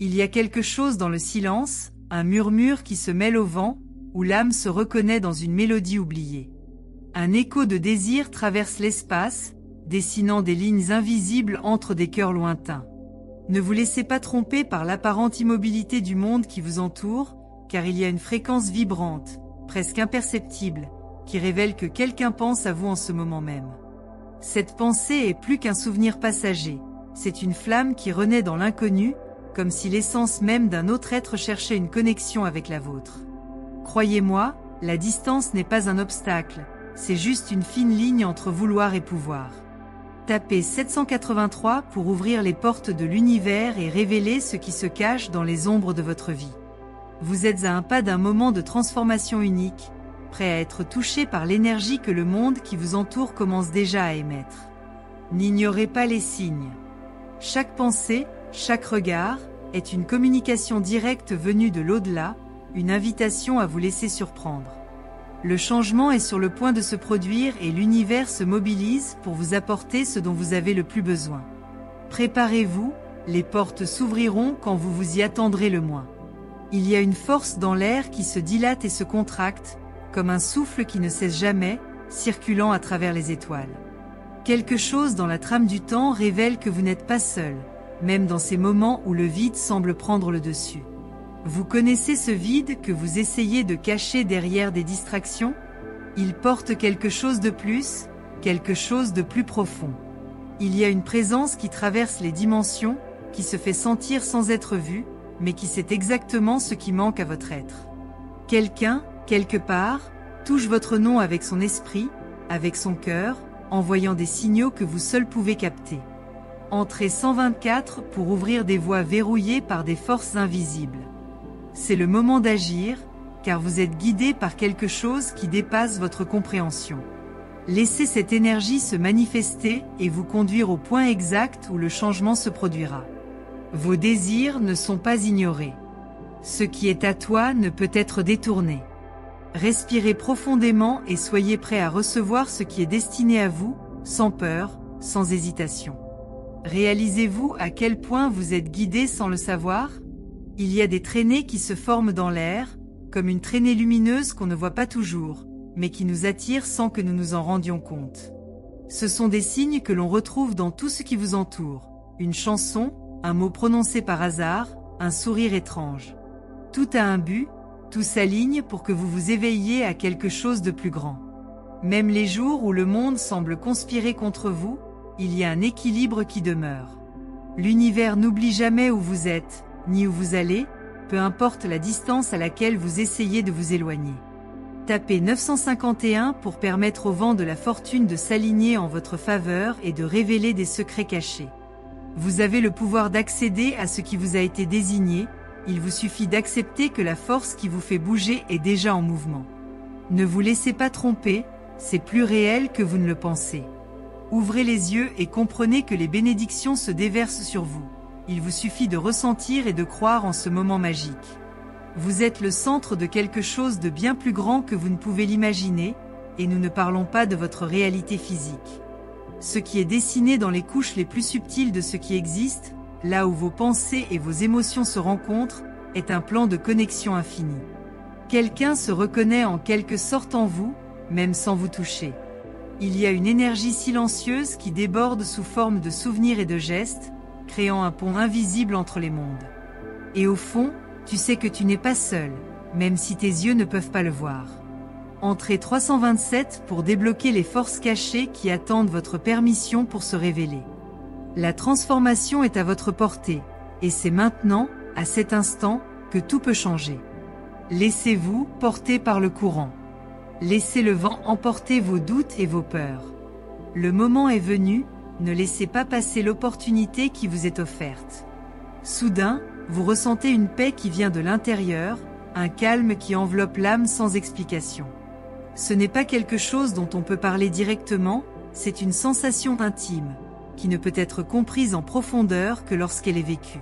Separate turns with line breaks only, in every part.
Il y a quelque chose dans le silence, un murmure qui se mêle au vent, où l'âme se reconnaît dans une mélodie oubliée. Un écho de désir traverse l'espace, dessinant des lignes invisibles entre des cœurs lointains. Ne vous laissez pas tromper par l'apparente immobilité du monde qui vous entoure, car il y a une fréquence vibrante, presque imperceptible, qui révèle que quelqu'un pense à vous en ce moment même. Cette pensée est plus qu'un souvenir passager, c'est une flamme qui renaît dans l'inconnu, comme si l'essence même d'un autre être cherchait une connexion avec la vôtre. Croyez-moi, la distance n'est pas un obstacle, c'est juste une fine ligne entre vouloir et pouvoir. Tapez 783 pour ouvrir les portes de l'univers et révéler ce qui se cache dans les ombres de votre vie. Vous êtes à un pas d'un moment de transformation unique, prêt à être touché par l'énergie que le monde qui vous entoure commence déjà à émettre. N'ignorez pas les signes. Chaque pensée, chaque regard, est une communication directe venue de l'au-delà, une invitation à vous laisser surprendre. Le changement est sur le point de se produire et l'univers se mobilise pour vous apporter ce dont vous avez le plus besoin. Préparez-vous, les portes s'ouvriront quand vous vous y attendrez le moins. Il y a une force dans l'air qui se dilate et se contracte, comme un souffle qui ne cesse jamais, circulant à travers les étoiles. Quelque chose dans la trame du temps révèle que vous n'êtes pas seul, même dans ces moments où le vide semble prendre le dessus. Vous connaissez ce vide que vous essayez de cacher derrière des distractions? Il porte quelque chose de plus, quelque chose de plus profond. Il y a une présence qui traverse les dimensions, qui se fait sentir sans être vue, mais qui sait exactement ce qui manque à votre être. Quelqu'un, quelque part, touche votre nom avec son esprit, avec son cœur, envoyant des signaux que vous seul pouvez capter. Entrez 124 pour ouvrir des voies verrouillées par des forces invisibles. C'est le moment d'agir, car vous êtes guidé par quelque chose qui dépasse votre compréhension. Laissez cette énergie se manifester et vous conduire au point exact où le changement se produira. Vos désirs ne sont pas ignorés. Ce qui est à toi ne peut être détourné. Respirez profondément et soyez prêt à recevoir ce qui est destiné à vous, sans peur, sans hésitation. Réalisez-vous à quel point vous êtes guidé sans le savoir? Il y a des traînées qui se forment dans l'air, comme une traînée lumineuse qu'on ne voit pas toujours, mais qui nous attire sans que nous nous en rendions compte. Ce sont des signes que l'on retrouve dans tout ce qui vous entoure. Une chanson, un mot prononcé par hasard, un sourire étrange. Tout a un but, tout s'aligne pour que vous vous éveilliez à quelque chose de plus grand. Même les jours où le monde semble conspirer contre vous, il y a un équilibre qui demeure. L'univers n'oublie jamais où vous êtes, ni où vous allez, peu importe la distance à laquelle vous essayez de vous éloigner. Tapez 951 pour permettre au vent de la fortune de s'aligner en votre faveur et de révéler des secrets cachés. Vous avez le pouvoir d'accéder à ce qui vous a été désigné, il vous suffit d'accepter que la force qui vous fait bouger est déjà en mouvement. Ne vous laissez pas tromper, c'est plus réel que vous ne le pensez. Ouvrez les yeux et comprenez que les bénédictions se déversent sur vous. Il vous suffit de ressentir et de croire en ce moment magique. Vous êtes le centre de quelque chose de bien plus grand que vous ne pouvez l'imaginer, et nous ne parlons pas de votre réalité physique. Ce qui est dessiné dans les couches les plus subtiles de ce qui existe, là où vos pensées et vos émotions se rencontrent, est un plan de connexion infinie. Quelqu'un se reconnaît en quelque sorte en vous, même sans vous toucher. Il y a une énergie silencieuse qui déborde sous forme de souvenirs et de gestes, créant un pont invisible entre les mondes. Et au fond, tu sais que tu n'es pas seul, même si tes yeux ne peuvent pas le voir. Entrez 327 pour débloquer les forces cachées qui attendent votre permission pour se révéler. La transformation est à votre portée, et c'est maintenant, à cet instant, que tout peut changer. Laissez-vous porter par le courant. Laissez le vent emporter vos doutes et vos peurs. Le moment est venu, ne laissez pas passer l'opportunité qui vous est offerte. Soudain, vous ressentez une paix qui vient de l'intérieur, un calme qui enveloppe l'âme sans explication. Ce n'est pas quelque chose dont on peut parler directement, c'est une sensation intime, qui ne peut être comprise en profondeur que lorsqu'elle est vécue.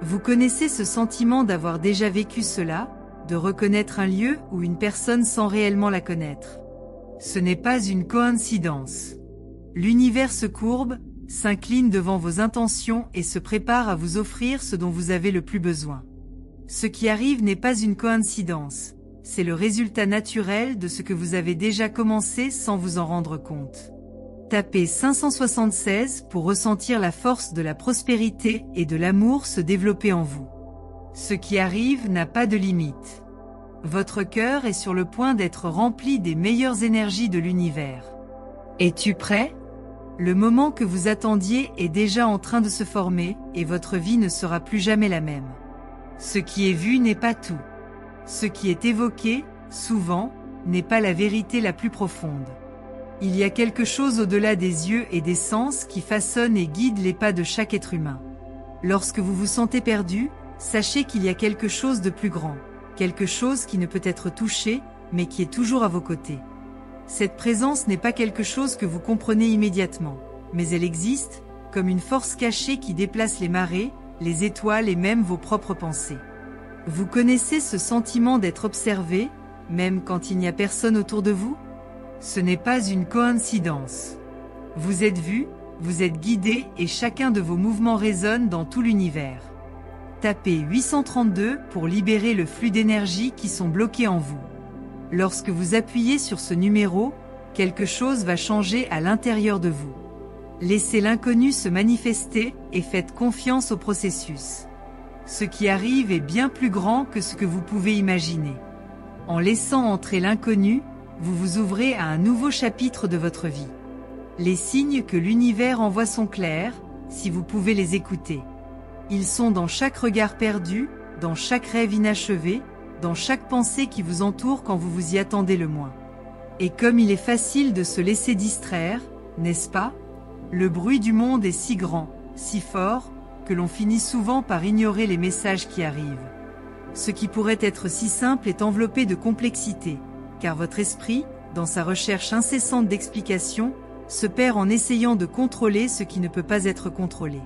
Vous connaissez ce sentiment d'avoir déjà vécu cela, de reconnaître un lieu ou une personne sans réellement la connaître. Ce n'est pas une coïncidence. L'univers se courbe, s'incline devant vos intentions et se prépare à vous offrir ce dont vous avez le plus besoin. Ce qui arrive n'est pas une coïncidence, c'est le résultat naturel de ce que vous avez déjà commencé sans vous en rendre compte. Tapez 576 pour ressentir la force de la prospérité et de l'amour se développer en vous. Ce qui arrive n'a pas de limite. Votre cœur est sur le point d'être rempli des meilleures énergies de l'univers. Es-tu prêt? Le moment que vous attendiez est déjà en train de se former et votre vie ne sera plus jamais la même. Ce qui est vu n'est pas tout. Ce qui est évoqué, souvent, n'est pas la vérité la plus profonde. Il y a quelque chose au-delà des yeux et des sens qui façonne et guide les pas de chaque être humain. Lorsque vous vous sentez perdu, sachez qu'il y a quelque chose de plus grand, quelque chose qui ne peut être touché, mais qui est toujours à vos côtés. Cette présence n'est pas quelque chose que vous comprenez immédiatement, mais elle existe, comme une force cachée qui déplace les marées, les étoiles et même vos propres pensées. Vous connaissez ce sentiment d'être observé, même quand il n'y a personne autour de vous? Ce n'est pas une coïncidence. Vous êtes vu, vous êtes guidé et chacun de vos mouvements résonne dans tout l'univers. Tapez 832 pour libérer le flux d'énergie qui sont bloqués en vous. Lorsque vous appuyez sur ce numéro, quelque chose va changer à l'intérieur de vous. Laissez l'inconnu se manifester et faites confiance au processus. Ce qui arrive est bien plus grand que ce que vous pouvez imaginer. En laissant entrer l'inconnu, vous vous ouvrez à un nouveau chapitre de votre vie. Les signes que l'univers envoie sont clairs, si vous pouvez les écouter. Ils sont dans chaque regard perdu, dans chaque rêve inachevé, dans chaque pensée qui vous entoure quand vous vous y attendez le moins. Et comme il est facile de se laisser distraire, n'est-ce pas? Le bruit du monde est si grand, si fort, que l'on finit souvent par ignorer les messages qui arrivent. Ce qui pourrait être si simple est enveloppé de complexité, car votre esprit, dans sa recherche incessante d'explications, se perd en essayant de contrôler ce qui ne peut pas être contrôlé.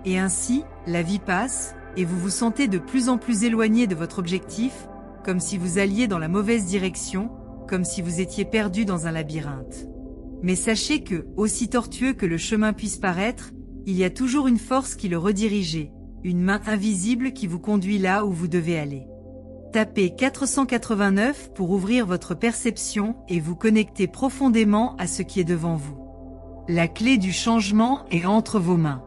Et ainsi, la vie passe, et vous vous sentez de plus en plus éloigné de votre objectif, comme si vous alliez dans la mauvaise direction, comme si vous étiez perdu dans un labyrinthe. Mais sachez que, aussi tortueux que le chemin puisse paraître, il y a toujours une force qui le redirige, une main invisible qui vous conduit là où vous devez aller. Tapez 489 pour ouvrir votre perception et vous connecter profondément à ce qui est devant vous. La clé du changement est entre vos mains.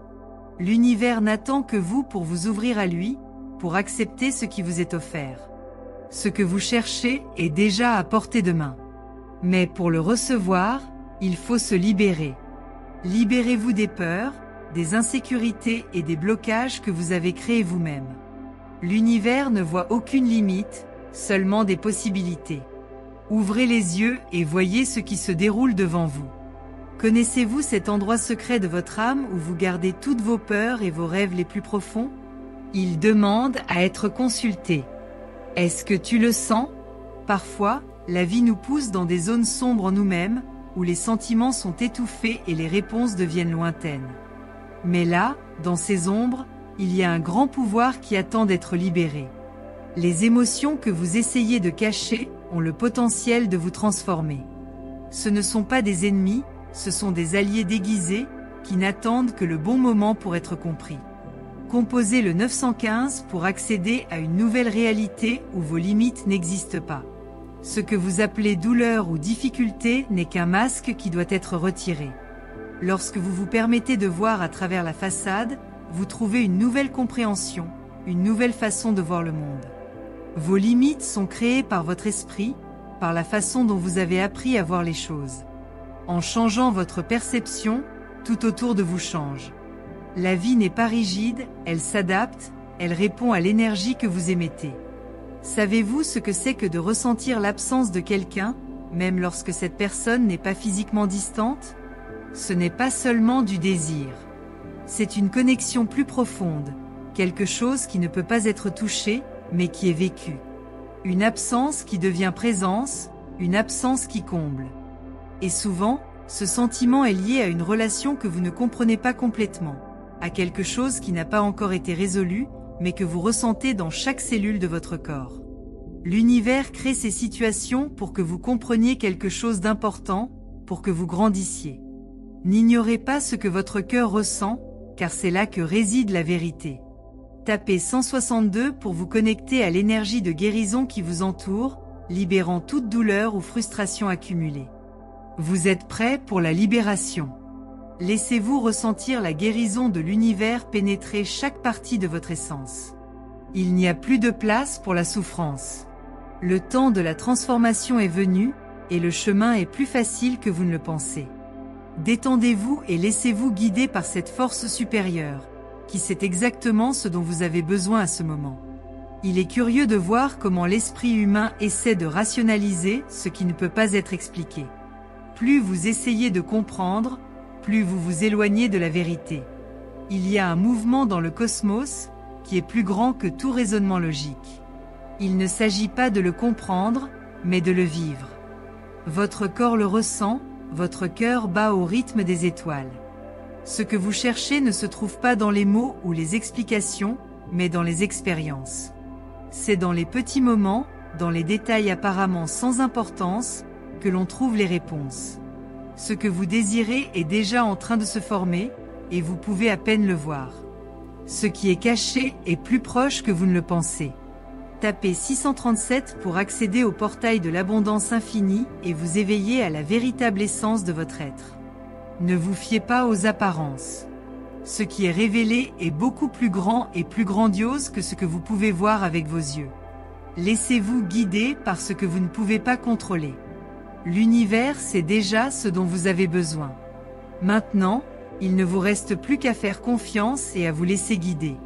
L'univers n'attend que vous pour vous ouvrir à lui, pour accepter ce qui vous est offert. Ce que vous cherchez est déjà à portée de main. Mais pour le recevoir, il faut se libérer. Libérez-vous des peurs, des insécurités et des blocages que vous avez créés vous-même. L'univers ne voit aucune limite, seulement des possibilités. Ouvrez les yeux et voyez ce qui se déroule devant vous. Connaissez-vous cet endroit secret de votre âme où vous gardez toutes vos peurs et vos rêves les plus profonds? Il demande à être consulté. Est-ce que tu le sens? Parfois, la vie nous pousse dans des zones sombres en nous-mêmes, où les sentiments sont étouffés et les réponses deviennent lointaines. Mais là, dans ces ombres, il y a un grand pouvoir qui attend d'être libéré. Les émotions que vous essayez de cacher ont le potentiel de vous transformer. Ce ne sont pas des ennemis, ce sont des alliés déguisés, qui n'attendent que le bon moment pour être compris. Composez le 915 pour accéder à une nouvelle réalité où vos limites n'existent pas. Ce que vous appelez douleur ou difficulté n'est qu'un masque qui doit être retiré. Lorsque vous vous permettez de voir à travers la façade, vous trouvez une nouvelle compréhension, une nouvelle façon de voir le monde. Vos limites sont créées par votre esprit, par la façon dont vous avez appris à voir les choses. En changeant votre perception, tout autour de vous change. La vie n'est pas rigide, elle s'adapte, elle répond à l'énergie que vous émettez. Savez-vous ce que c'est que de ressentir l'absence de quelqu'un, même lorsque cette personne n'est pas physiquement distante? Ce n'est pas seulement du désir. C'est une connexion plus profonde, quelque chose qui ne peut pas être touché, mais qui est vécu. Une absence qui devient présence, une absence qui comble. Et souvent, ce sentiment est lié à une relation que vous ne comprenez pas complètement, à quelque chose qui n'a pas encore été résolu, mais que vous ressentez dans chaque cellule de votre corps. L'univers crée ces situations pour que vous compreniez quelque chose d'important, pour que vous grandissiez. N'ignorez pas ce que votre cœur ressent, car c'est là que réside la vérité. Tapez 162 pour vous connecter à l'énergie de guérison qui vous entoure, libérant toute douleur ou frustration accumulée. Vous êtes prêt pour la libération. Laissez-vous ressentir la guérison de l'univers pénétrer chaque partie de votre essence. Il n'y a plus de place pour la souffrance. Le temps de la transformation est venu, et le chemin est plus facile que vous ne le pensez. Détendez-vous et laissez-vous guider par cette force supérieure, qui sait exactement ce dont vous avez besoin à ce moment. Il est curieux de voir comment l'esprit humain essaie de rationaliser ce qui ne peut pas être expliqué. Plus vous essayez de comprendre, plus vous vous éloignez de la vérité. Il y a un mouvement dans le cosmos, qui est plus grand que tout raisonnement logique. Il ne s'agit pas de le comprendre, mais de le vivre. Votre corps le ressent, votre cœur bat au rythme des étoiles. Ce que vous cherchez ne se trouve pas dans les mots ou les explications, mais dans les expériences. C'est dans les petits moments, dans les détails apparemment sans importance, que l'on trouve les réponses. Ce que vous désirez est déjà en train de se former, et vous pouvez à peine le voir. Ce qui est caché est plus proche que vous ne le pensez. Tapez 637 pour accéder au portail de l'abondance infinie et vous éveiller à la véritable essence de votre être. Ne vous fiez pas aux apparences. Ce qui est révélé est beaucoup plus grand et plus grandiose que ce que vous pouvez voir avec vos yeux. Laissez-vous guider par ce que vous ne pouvez pas contrôler. L'univers sait déjà ce dont vous avez besoin. Maintenant, il ne vous reste plus qu'à faire confiance et à vous laisser guider.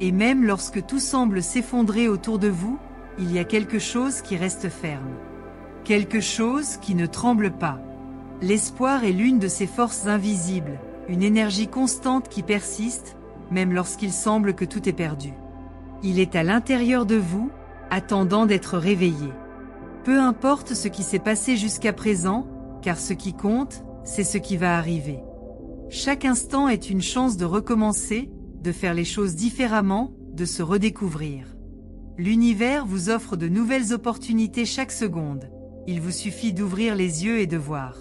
Et même lorsque tout semble s'effondrer autour de vous, il y a quelque chose qui reste ferme. Quelque chose qui ne tremble pas. L'espoir est l'une de ces forces invisibles, une énergie constante qui persiste, même lorsqu'il semble que tout est perdu. Il est à l'intérieur de vous, attendant d'être réveillé. Peu importe ce qui s'est passé jusqu'à présent, car ce qui compte, c'est ce qui va arriver. Chaque instant est une chance de recommencer, de faire les choses différemment, de se redécouvrir. L'univers vous offre de nouvelles opportunités chaque seconde. Il vous suffit d'ouvrir les yeux et de voir.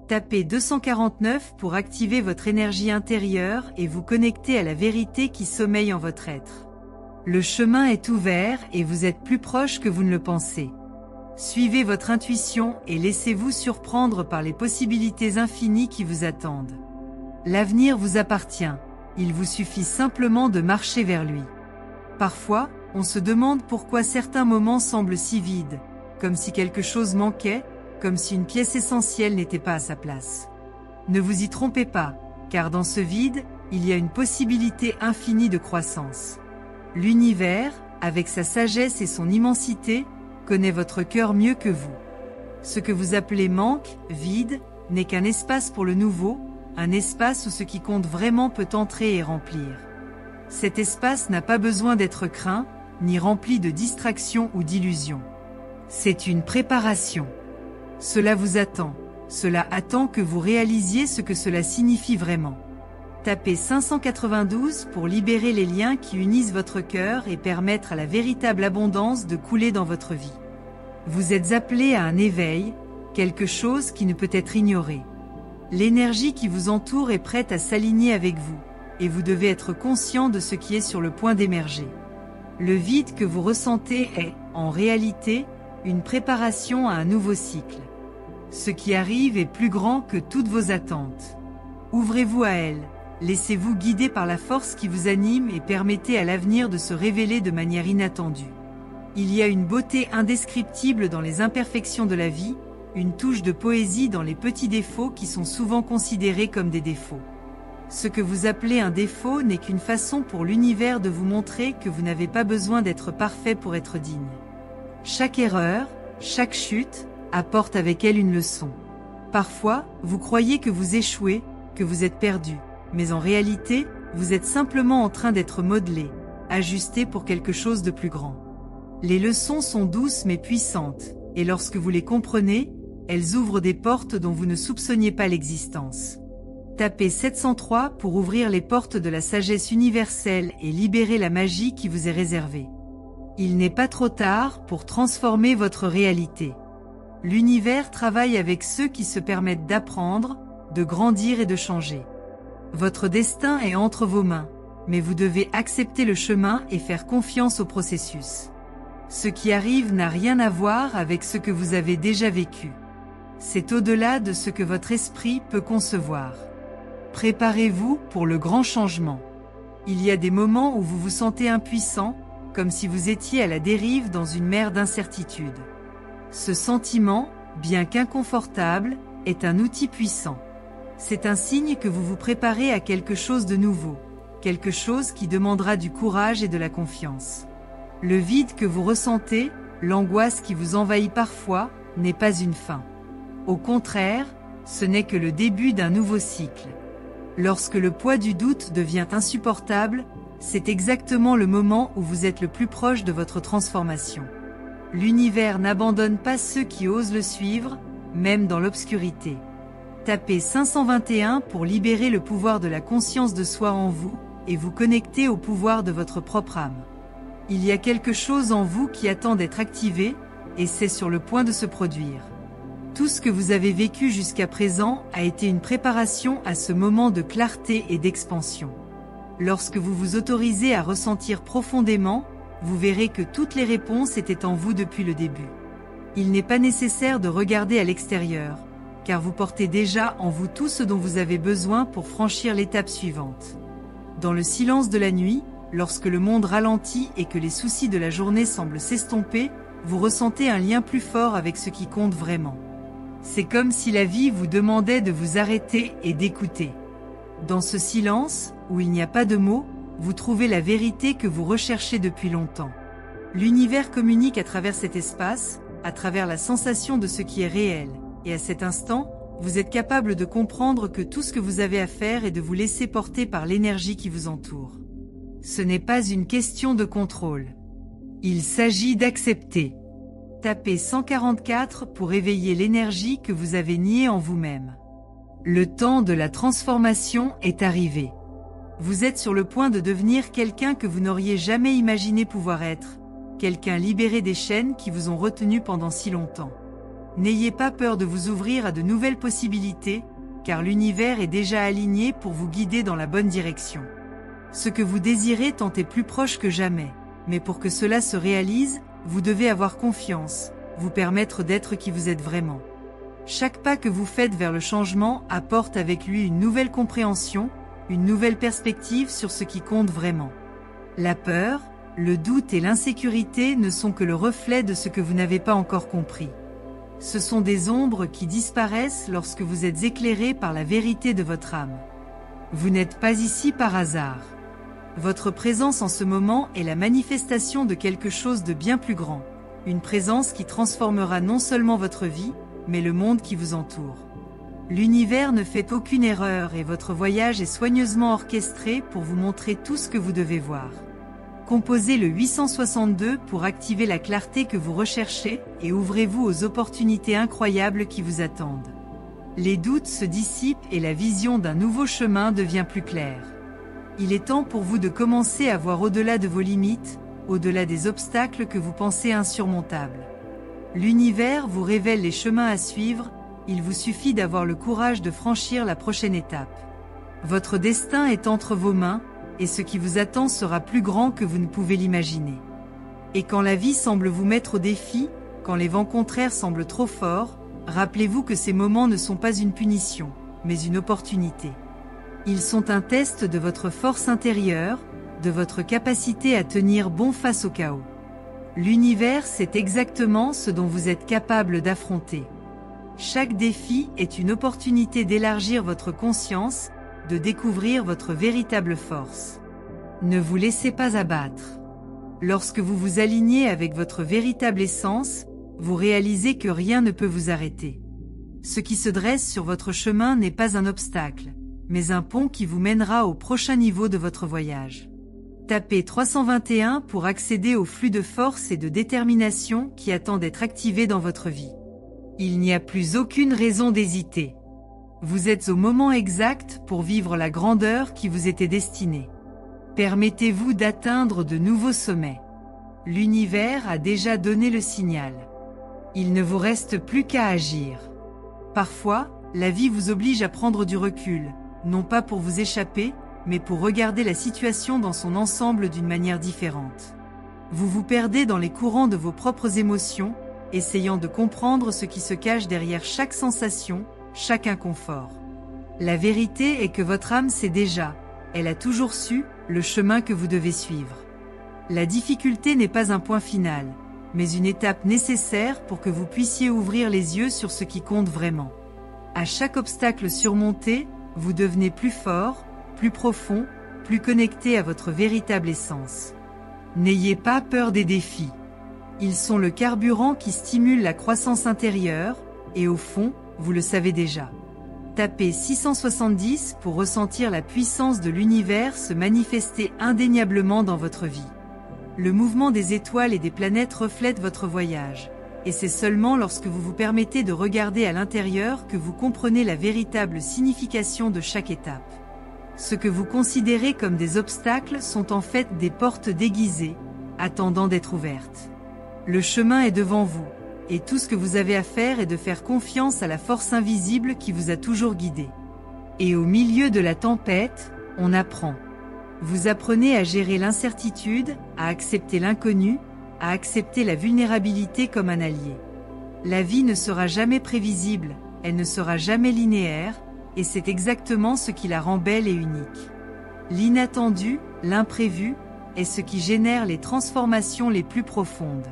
Tapez 249 pour activer votre énergie intérieure et vous connecter à la vérité qui sommeille en votre être. Le chemin est ouvert et vous êtes plus proche que vous ne le pensez. Suivez votre intuition et laissez-vous surprendre par les possibilités infinies qui vous attendent. L'avenir vous appartient. Il vous suffit simplement de marcher vers lui. Parfois, on se demande pourquoi certains moments semblent si vides, comme si quelque chose manquait, comme si une pièce essentielle n'était pas à sa place. Ne vous y trompez pas, car dans ce vide, il y a une possibilité infinie de croissance. L'univers, avec sa sagesse et son immensité, connaît votre cœur mieux que vous. Ce que vous appelez manque, vide, n'est qu'un espace pour le nouveau, un espace où ce qui compte vraiment peut entrer et remplir. Cet espace n'a pas besoin d'être craint, ni rempli de distractions ou d'illusions. C'est une préparation. Cela vous attend, cela attend que vous réalisiez ce que cela signifie vraiment. Tapez 592 pour libérer les liens qui unissent votre cœur et permettre à la véritable abondance de couler dans votre vie. Vous êtes appelé à un éveil, quelque chose qui ne peut être ignoré. L'énergie qui vous entoure est prête à s'aligner avec vous, et vous devez être conscient de ce qui est sur le point d'émerger. Le vide que vous ressentez est, en réalité, une préparation à un nouveau cycle. Ce qui arrive est plus grand que toutes vos attentes. Ouvrez-vous à elle, laissez-vous guider par la force qui vous anime et permettez à l'avenir de se révéler de manière inattendue. Il y a une beauté indescriptible dans les imperfections de la vie, une touche de poésie dans les petits défauts qui sont souvent considérés comme des défauts. Ce que vous appelez un défaut n'est qu'une façon pour l'univers de vous montrer que vous n'avez pas besoin d'être parfait pour être digne. Chaque erreur, chaque chute, apporte avec elle une leçon. Parfois, vous croyez que vous échouez, que vous êtes perdu, mais en réalité, vous êtes simplement en train d'être modelé, ajusté pour quelque chose de plus grand. Les leçons sont douces mais puissantes, et lorsque vous les comprenez, elles ouvrent des portes dont vous ne soupçonniez pas l'existence. Tapez 703 pour ouvrir les portes de la sagesse universelle et libérer la magie qui vous est réservée. Il n'est pas trop tard pour transformer votre réalité. L'univers travaille avec ceux qui se permettent d'apprendre, de grandir et de changer. Votre destin est entre vos mains, mais vous devez accepter le chemin et faire confiance au processus. Ce qui arrive n'a rien à voir avec ce que vous avez déjà vécu. C'est au-delà de ce que votre esprit peut concevoir. Préparez-vous pour le grand changement. Il y a des moments où vous vous sentez impuissant, comme si vous étiez à la dérive dans une mer d'incertitude. Ce sentiment, bien qu'inconfortable, est un outil puissant. C'est un signe que vous vous préparez à quelque chose de nouveau, quelque chose qui demandera du courage et de la confiance. Le vide que vous ressentez, l'angoisse qui vous envahit parfois, n'est pas une fin. Au contraire, ce n'est que le début d'un nouveau cycle. Lorsque le poids du doute devient insupportable, c'est exactement le moment où vous êtes le plus proche de votre transformation. L'univers n'abandonne pas ceux qui osent le suivre, même dans l'obscurité. Tapez 521 pour libérer le pouvoir de la conscience de soi en vous, et vous connecter au pouvoir de votre propre âme. Il y a quelque chose en vous qui attend d'être activé, et c'est sur le point de se produire. Tout ce que vous avez vécu jusqu'à présent a été une préparation à ce moment de clarté et d'expansion. Lorsque vous vous autorisez à ressentir profondément, vous verrez que toutes les réponses étaient en vous depuis le début. Il n'est pas nécessaire de regarder à l'extérieur, car vous portez déjà en vous tout ce dont vous avez besoin pour franchir l'étape suivante. Dans le silence de la nuit, lorsque le monde ralentit et que les soucis de la journée semblent s'estomper, vous ressentez un lien plus fort avec ce qui compte vraiment. C'est comme si la vie vous demandait de vous arrêter et d'écouter. Dans ce silence, où il n'y a pas de mots, vous trouvez la vérité que vous recherchez depuis longtemps. L'univers communique à travers cet espace, à travers la sensation de ce qui est réel, et à cet instant, vous êtes capable de comprendre que tout ce que vous avez à faire est de vous laisser porter par l'énergie qui vous entoure. Ce n'est pas une question de contrôle. Il s'agit d'accepter. Tapez 144 pour éveiller l'énergie que vous avez niée en vous-même. Le temps de la transformation est arrivé. Vous êtes sur le point de devenir quelqu'un que vous n'auriez jamais imaginé pouvoir être, quelqu'un libéré des chaînes qui vous ont retenu pendant si longtemps. N'ayez pas peur de vous ouvrir à de nouvelles possibilités, car l'univers est déjà aligné pour vous guider dans la bonne direction. Ce que vous désirez tant est plus proche que jamais, mais pour que cela se réalise, vous devez avoir confiance, vous permettre d'être qui vous êtes vraiment. Chaque pas que vous faites vers le changement apporte avec lui une nouvelle compréhension, une nouvelle perspective sur ce qui compte vraiment. La peur, le doute et l'insécurité ne sont que le reflet de ce que vous n'avez pas encore compris. Ce sont des ombres qui disparaissent lorsque vous êtes éclairé par la vérité de votre âme. Vous n'êtes pas ici par hasard. Votre présence en ce moment est la manifestation de quelque chose de bien plus grand, une présence qui transformera non seulement votre vie, mais le monde qui vous entoure. L'univers ne fait aucune erreur et votre voyage est soigneusement orchestré pour vous montrer tout ce que vous devez voir. Composez le 862 pour activer la clarté que vous recherchez et ouvrez-vous aux opportunités incroyables qui vous attendent. Les doutes se dissipent et la vision d'un nouveau chemin devient plus claire. Il est temps pour vous de commencer à voir au-delà de vos limites, au-delà des obstacles que vous pensez insurmontables. L'univers vous révèle les chemins à suivre, il vous suffit d'avoir le courage de franchir la prochaine étape. Votre destin est entre vos mains, et ce qui vous attend sera plus grand que vous ne pouvez l'imaginer. Et quand la vie semble vous mettre au défi, quand les vents contraires semblent trop forts, rappelez-vous que ces moments ne sont pas une punition, mais une opportunité. Ils sont un test de votre force intérieure, de votre capacité à tenir bon face au chaos. L'univers sait exactement ce dont vous êtes capable d'affronter. Chaque défi est une opportunité d'élargir votre conscience, de découvrir votre véritable force. Ne vous laissez pas abattre. Lorsque vous vous alignez avec votre véritable essence, vous réalisez que rien ne peut vous arrêter. Ce qui se dresse sur votre chemin n'est pas un obstacle, mais un pont qui vous mènera au prochain niveau de votre voyage. Tapez 321 pour accéder au flux de force et de détermination qui attend d'être activé dans votre vie. Il n'y a plus aucune raison d'hésiter. Vous êtes au moment exact pour vivre la grandeur qui vous était destinée. Permettez-vous d'atteindre de nouveaux sommets. L'univers a déjà donné le signal. Il ne vous reste plus qu'à agir. Parfois, La vie vous oblige à prendre du recul, non pas pour vous échapper, mais pour regarder la situation dans son ensemble d'une manière différente. Vous vous perdez dans les courants de vos propres émotions, essayant de comprendre ce qui se cache derrière chaque sensation, chaque inconfort. La vérité est que votre âme sait déjà, elle a toujours su, le chemin que vous devez suivre. La difficulté n'est pas un point final, mais une étape nécessaire pour que vous puissiez ouvrir les yeux sur ce qui compte vraiment. À chaque obstacle surmonté, vous devenez plus fort, plus profond, plus connecté à votre véritable essence. N'ayez pas peur des défis. Ils sont le carburant qui stimule la croissance intérieure, et au fond, vous le savez déjà. Tapez 670 pour ressentir la puissance de l'univers se manifester indéniablement dans votre vie. Le mouvement des étoiles et des planètes reflète votre voyage, et c'est seulement lorsque vous vous permettez de regarder à l'intérieur que vous comprenez la véritable signification de chaque étape. Ce que vous considérez comme des obstacles sont en fait des portes déguisées, attendant d'être ouvertes. Le chemin est devant vous, et tout ce que vous avez à faire est de faire confiance à la force invisible qui vous a toujours guidé. Et au milieu de la tempête, on apprend. Vous apprenez à gérer l'incertitude, à accepter l'inconnu, à accepter la vulnérabilité comme un allié. La vie ne sera jamais prévisible, elle ne sera jamais linéaire, et c'est exactement ce qui la rend belle et unique. L'inattendu, l'imprévu, est ce qui génère les transformations les plus profondes.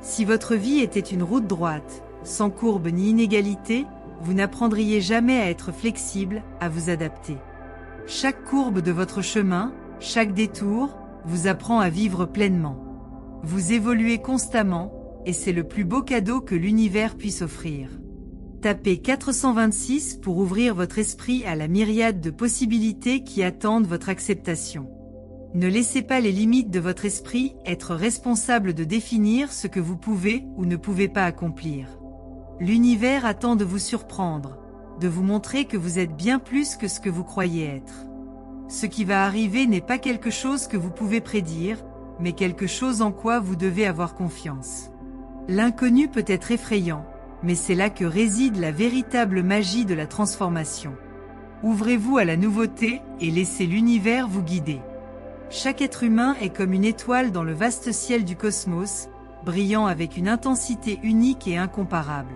Si votre vie était une route droite, sans courbe ni inégalité, vous n'apprendriez jamais à être flexible, à vous adapter. Chaque courbe de votre chemin, chaque détour, vous apprend à vivre pleinement. Vous évoluez constamment, et c'est le plus beau cadeau que l'univers puisse offrir. Tapez 426 pour ouvrir votre esprit à la myriade de possibilités qui attendent votre acceptation. Ne laissez pas les limites de votre esprit être responsables de définir ce que vous pouvez ou ne pouvez pas accomplir. L'univers attend de vous surprendre, de vous montrer que vous êtes bien plus que ce que vous croyez être. Ce qui va arriver n'est pas quelque chose que vous pouvez prédire, mais quelque chose en quoi vous devez avoir confiance. L'inconnu peut être effrayant, mais c'est là que réside la véritable magie de la transformation. Ouvrez-vous à la nouveauté et laissez l'univers vous guider. Chaque être humain est comme une étoile dans le vaste ciel du cosmos, brillant avec une intensité unique et incomparable.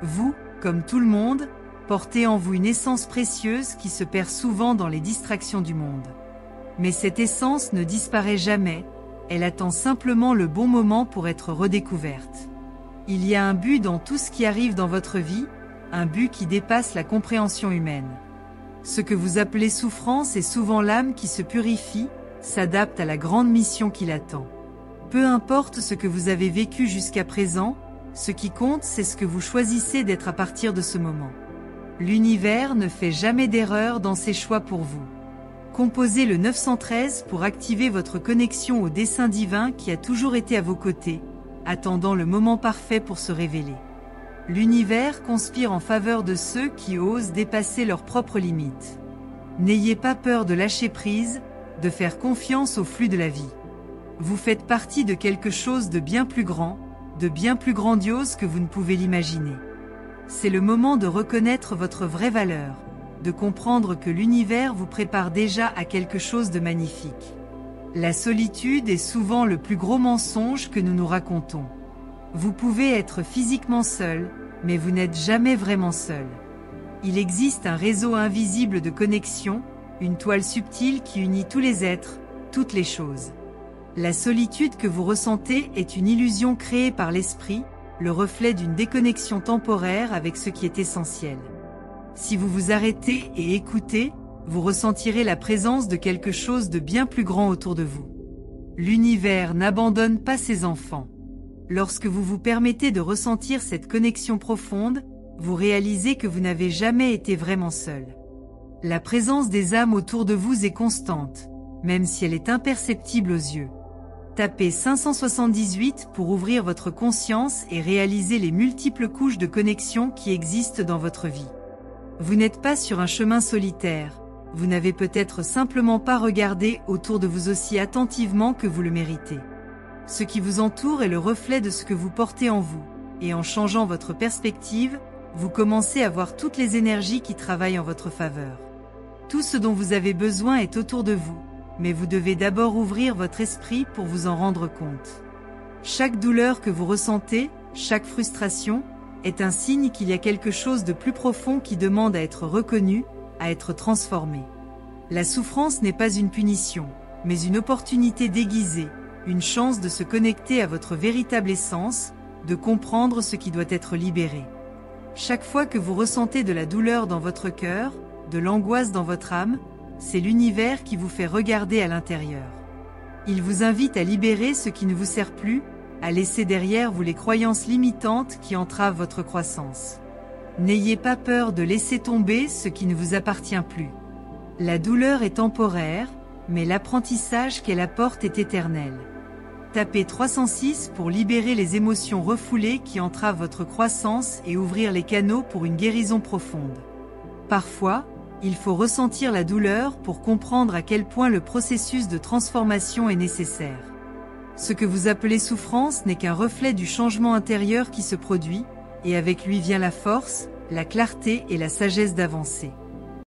Vous, comme tout le monde, portez en vous une essence précieuse qui se perd souvent dans les distractions du monde. Mais cette essence ne disparaît jamais, elle attend simplement le bon moment pour être redécouverte. Il y a un but dans tout ce qui arrive dans votre vie, un but qui dépasse la compréhension humaine. Ce que vous appelez souffrance est souvent l'âme qui se purifie, s'adapte à la grande mission qui l'attend. Peu importe ce que vous avez vécu jusqu'à présent, ce qui compte c'est ce que vous choisissez d'être à partir de ce moment. L'univers ne fait jamais d'erreur dans ses choix pour vous. Composez le 913 pour activer votre connexion au dessein divin qui a toujours été à vos côtés, attendant le moment parfait pour se révéler. L'univers conspire en faveur de ceux qui osent dépasser leurs propres limites. N'ayez pas peur de lâcher prise, de faire confiance au flux de la vie. Vous faites partie de quelque chose de bien plus grand, de bien plus grandiose que vous ne pouvez l'imaginer. C'est le moment de reconnaître votre vraie valeur, de comprendre que l'univers vous prépare déjà à quelque chose de magnifique. La solitude est souvent le plus gros mensonge que nous nous racontons. Vous pouvez être physiquement seul, mais vous n'êtes jamais vraiment seul. Il existe un réseau invisible de connexion, une toile subtile qui unit tous les êtres, toutes les choses. La solitude que vous ressentez est une illusion créée par l'esprit, le reflet d'une déconnexion temporaire avec ce qui est essentiel. Si vous vous arrêtez et écoutez, vous ressentirez la présence de quelque chose de bien plus grand autour de vous. L'univers n'abandonne pas ses enfants. Lorsque vous vous permettez de ressentir cette connexion profonde, vous réalisez que vous n'avez jamais été vraiment seul. La présence des âmes autour de vous est constante, même si elle est imperceptible aux yeux. Tapez 578 pour ouvrir votre conscience et réaliser les multiples couches de connexion qui existent dans votre vie. Vous n'êtes pas sur un chemin solitaire, vous n'avez peut-être simplement pas regardé autour de vous aussi attentivement que vous le méritez. Ce qui vous entoure est le reflet de ce que vous portez en vous, et en changeant votre perspective, vous commencez à voir toutes les énergies qui travaillent en votre faveur. Tout ce dont vous avez besoin est autour de vous, mais vous devez d'abord ouvrir votre esprit pour vous en rendre compte. Chaque douleur que vous ressentez, chaque frustration, est un signe qu'il y a quelque chose de plus profond qui demande à être reconnu, à être transformé. La souffrance n'est pas une punition, mais une opportunité déguisée, une chance de se connecter à votre véritable essence, de comprendre ce qui doit être libéré. Chaque fois que vous ressentez de la douleur dans votre cœur, de l'angoisse dans votre âme, c'est l'univers qui vous fait regarder à l'intérieur. Il vous invite à libérer ce qui ne vous sert plus, à laisser derrière vous les croyances limitantes qui entravent votre croissance. N'ayez pas peur de laisser tomber ce qui ne vous appartient plus. La douleur est temporaire, mais l'apprentissage qu'elle apporte est éternel. Tapez 306 pour libérer les émotions refoulées qui entravent votre croissance et ouvrir les canaux pour une guérison profonde. Parfois, il faut ressentir la douleur pour comprendre à quel point le processus de transformation est nécessaire. Ce que vous appelez souffrance n'est qu'un reflet du changement intérieur qui se produit, et avec lui vient la force, la clarté et la sagesse d'avancer.